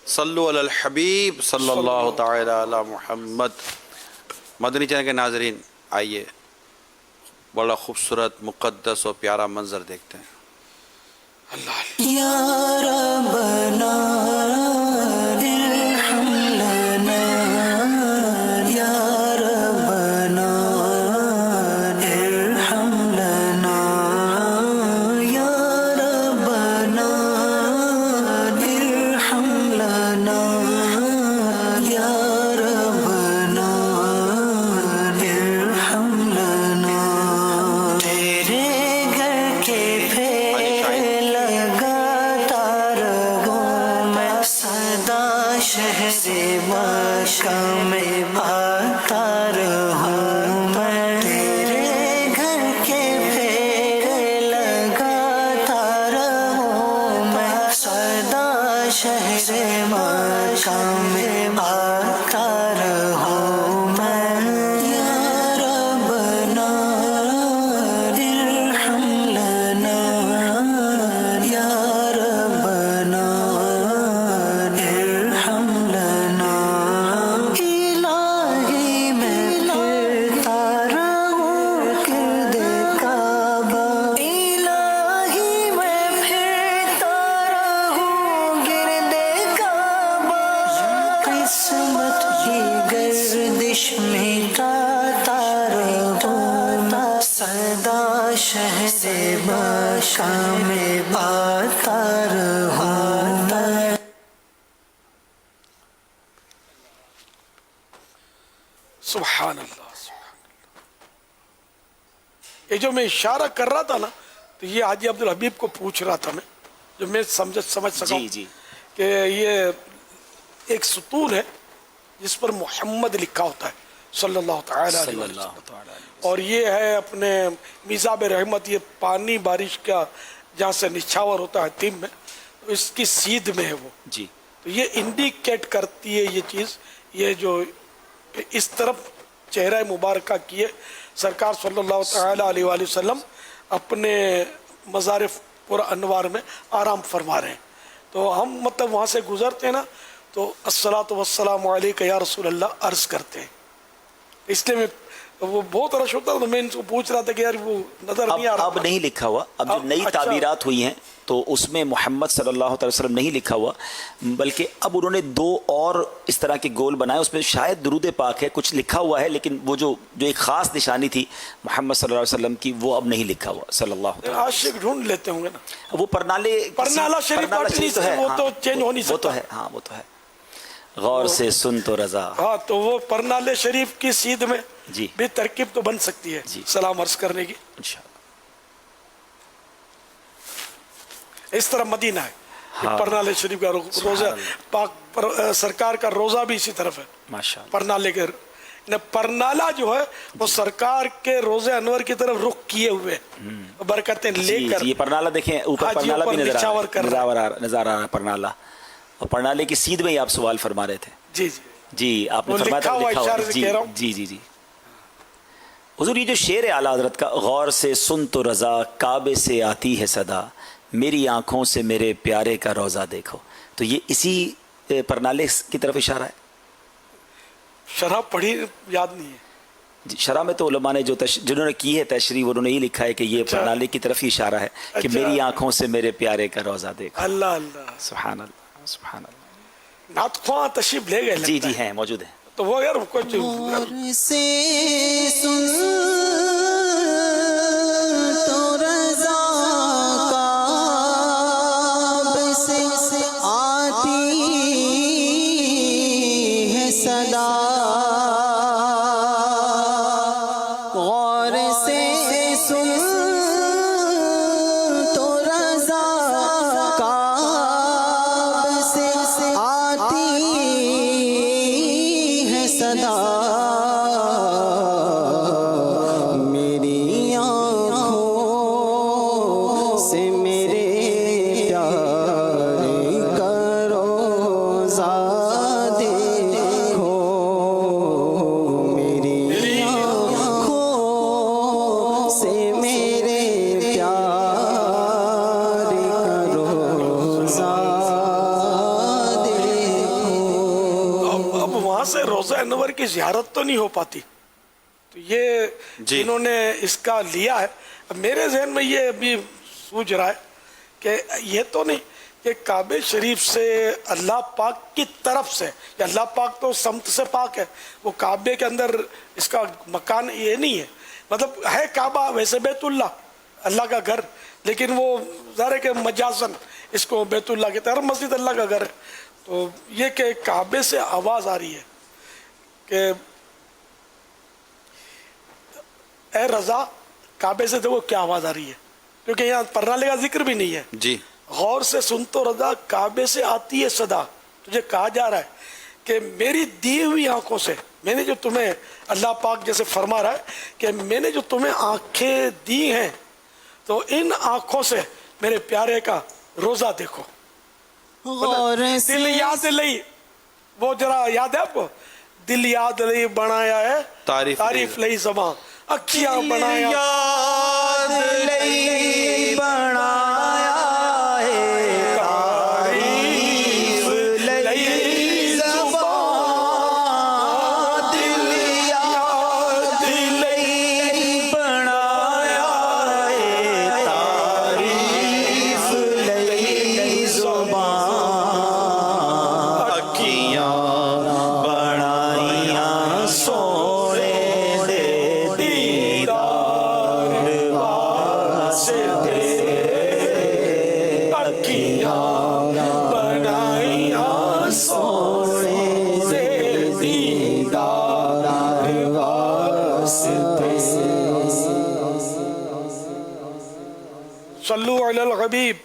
صلو علی الحبیب صلی اللہ تعالی علی محمد۔ مدنی چینل کے ناظرین، آئیے بڑا خوبصورت مقدس اور پیارا منظر دیکھتے ہیں۔ اللہ یا ربنا ارحم لنا، یا ربنا ارحم لنا، یا ربنا ارحم لنا، یا ربنا ارحم لنا۔ تیرے گھر کے شہر مکہ میں آتا رہوں میں، تیرے گھر کے پھیر لگاتا رہوں میں، سدا شہر مکہ میں آتا رہوں میں۔ یا ربنا ارحم لنا، یا ربنا شہر مکہ میں آتا رہوں میں۔ سبحان اللہ، یہ جو میں اشارہ کر رہا تھا نا، تو یہ حاجی عبدالحبیب کو پوچھ رہا تھا میں، جو میں سمجھ سکا کہ یہ ایک ستون ہے جس پر محمد لکھا ہوتا ہے صلی اللہ تعالی علیہ وسلم، اور یہ ہے اپنے میزاب رحمت، یہ پانی بارش کا جہاں سے نچھاور ہوتا ہے تیم میں، اس کی سیدھ میں ہے وہ جی۔ تو یہ انڈیکیٹ کرتی ہے یہ چیز، یہ جو اس طرف چہرہ مبارکہ کیے سرکار صلی اللہ تعالی علیہ وآلہ وسلم اپنے مزار پر انوار میں آرام فرما رہے ہیں۔ تو ہم مطلب وہاں سے گزرتے ہیں نا، تو الصلاۃ والسلام علیک یا رسول اللہ عرض کرتے ہیں، اس لیے میں وہ بہت رش ہوتا ہے، تو میں ان کو پوچھ رہا تھا کہ یار وہ نظر نہیں آ رہا۔ اب نہیں لکھا ہوا، اب جو نئی تعبیرات ہوئی ہیں تو اس میں محمد صلی اللہ علیہ وسلم نہیں لکھا ہوا، بلکہ اب انہوں نے دو اور اس طرح کے گول بنائے، اس میں شاید درود پاک ہے، کچھ لکھا ہوا ہے، لیکن وہ جو ایک خاص نشانی تھی محمد صلی اللہ علیہ وسلم کی، وہ اب نہیں لکھا ہوا صلی اللہ علیہ وسلم۔ عاشق ڈھونڈ لیتے ہوں گے نا، وہ پرنالہ شریف تو ہے، وہ تو چینج ہو نہیں سکتا، وہ تو ہے، ہاں وہ تو ہے۔ غور سے سن تو رضا، ہاں تو وہ پرنالے شریف کی سیدھ میں جی بھی ترکیب تو بن سکتی ہے جی سلام عرض کرنے کی انشاءاللہ۔ اس طرح مدینہ ہے، پرنالے شریف کا روزہ پاک سرکار کا روزہ بھی اسی طرف ہے ماشاءاللہ۔ پرنالے کے پرنالہ جو ہے وہ سرکار کے روزے انور کی طرف رخ کیے ہوئے برکتیں لے کر، یہ پرنالہ دیکھیں، اوپر پرنالہ بھی نظر آ رہا ہے پرنالہ، اور پرنالے کی سیدھ میں ہی آپ سوال فرما رہے تھے۔ جی جی آپ نے فرمایا تھا، لکھا ہوا، جی جی جی حضور، یہ جو شعر ہے اعلیٰ حضرت کا، غور سے سن تو رضا کعبے سے آتی ہے صدا، میری آنکھوں سے میرے پیارے کا روزہ دیکھو، تو یہ اسی پرنالے کی طرف اشارہ ہے۔ شرح پڑھی یاد نہیں ہے جی، شرح میں تو علماء نے جنہوں نے کی ہے تشریح، انہوں نے یہ لکھا ہے کہ یہ پرنالے کی طرف ہی اشارہ ہے کہ میری آنکھوں سے میرے پیارے کا روزہ دیکھو۔ اللہ اللہ، سبحان اللہ سبحان اللہ۔ نعت خواہ تشریف لے گئے، جی جی ہیں، موجود ہیں۔ تو وہ یار کچھ سے سن تو رضا کعب سے آتی ہے صدا، غور سے سن تو رضا کعب سے آتی ہے صدا، میری آنکھوں سے میرے پیارے کا روزہ دیکھو، میری آنکھوں سے میرے پیارے کا روزہ دیکھو۔ وہاں سے روزہ انور کی زیارت تو نہیں ہو پاتی. تو یہ جی. انہوں نے اس کا لیا ہے. اب میرے ذہن میں یہ ابھی سوچ رہا ہے کہ یہ تو نہیں کہ کعبہ شریف سے اللہ پاک کی طرف سے، یا اللہ پاک تو سمت سے پاک ہے، وہ کعبے کے اندر اس کا مکان یہ نہیں ہے. مطلب ہے کعبہ ویسے بیت اللہ کا گھر، لیکن وہ ظاہر ہے کہ مجازن اس کو بیت اللہ کہتے ہیں. ہر مسجد اللہ کا گھر ہے. تو یہ کہ کعبے سے آواز آ رہی ہے کہ اے رضا، کعبے سے دیکھو کیا آواز آ رہی ہے، کیونکہ یہاں پرنالے کا ذکر بھی نہیں ہے. جی. غور سے سن تو رضا، کعبے سے آتی ہے صدا. تجھے کہا جا رہا ہے کہ میری دی ہوئی آنکھوں سے، میں نے جو تمہیں، اللہ پاک جیسے فرما رہا ہے کہ میں نے جو تمہیں آنکھیں دی ہیں، تو ان آنکھوں سے میرے پیارے کا روزہ دیکھو. غور دل سے یاد لئی، وہ ذرا یاد ہے آپ کو، دل یاد لئی بنایا ہے تعریف لئی زباں، اکھیاں بنایا یاد لئی بنایا ہے تعریف لئی زبان. دل یاد لئی بنایا ہے تعریف لئی زبان. اکھیاں بنائیاں سونے دے دیدار واسطے. اکھیاں بنائیاں سونے دے دیدار واسطے. صلو علی الحبیب